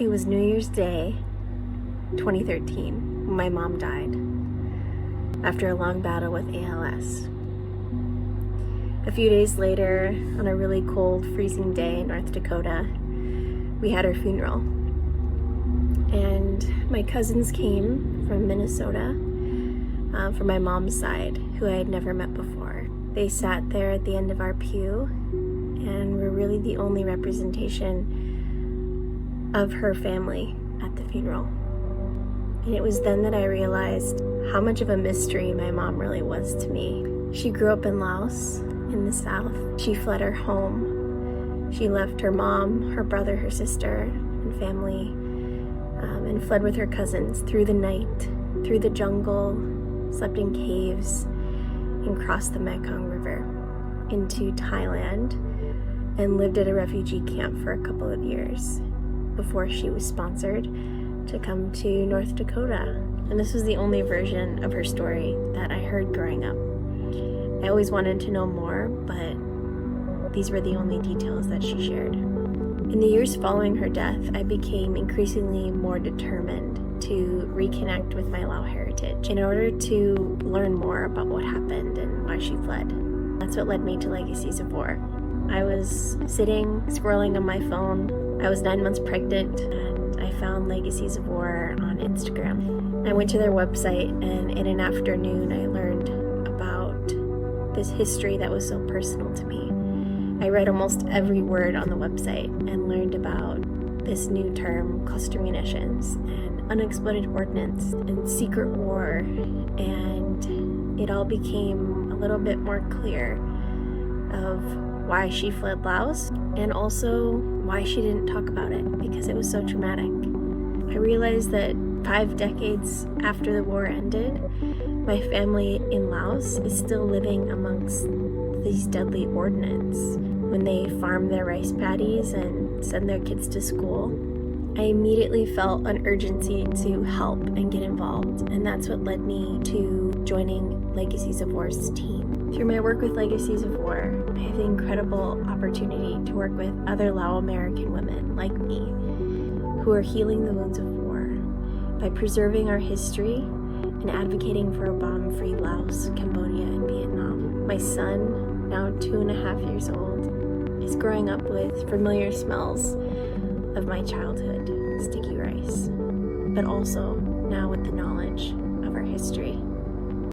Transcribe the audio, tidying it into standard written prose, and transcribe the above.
It was New Year's Day, 2013, when my mom died after a long battle with ALS. A few days later, on a really cold, freezing day in North Dakota, we had her funeral. And my cousins came from Minnesota, from my mom's side, who I had never met before. They sat there at the end of our pew and were really the only representation of her family at the funeral. And it was then that I realized how much of a mystery my mom really was to me. She grew up in Laos, in the south. She fled her home. She left her mom, her brother, her sister, and family, and fled with her cousins through the night, through the jungle, slept in caves, and crossed the Mekong River into Thailand, and lived at a refugee camp for a couple of years before she was sponsored to come to North Dakota. And this was the only version of her story that I heard growing up. I always wanted to know more, but these were the only details that she shared. In the years following her death, I became increasingly more determined to reconnect with my Lao heritage in order to learn more about what happened and why she fled. That's what led me to Legacies of War. I was sitting, scrolling on my phone. I was 9 months pregnant, and I found Legacies of War on Instagram. I went to their website, and in an afternoon, I learned about this history that was so personal to me. I read almost every word on the website and learned about this new term, cluster munitions, and unexploded ordnance, and secret war, and it all became a little bit more clear of why she fled Laos, and also why she didn't talk about it, because it was so traumatic. I realized that 5 decades after the war ended, my family in Laos is still living amongst these deadly ordnance. When they farm their rice paddies and send their kids to school, I immediately felt an urgency to help and get involved, and that's what led me to joining Legacies of War's team. Through my work with Legacies of War, I have the incredible opportunity to work with other Lao American women like me who are healing the wounds of war by preserving our history and advocating for a bomb-free Laos, Cambodia, and Vietnam. My son, now 2.5 years old, is growing up with familiar smells of my childhood, sticky rice, but also now with the knowledge of our history.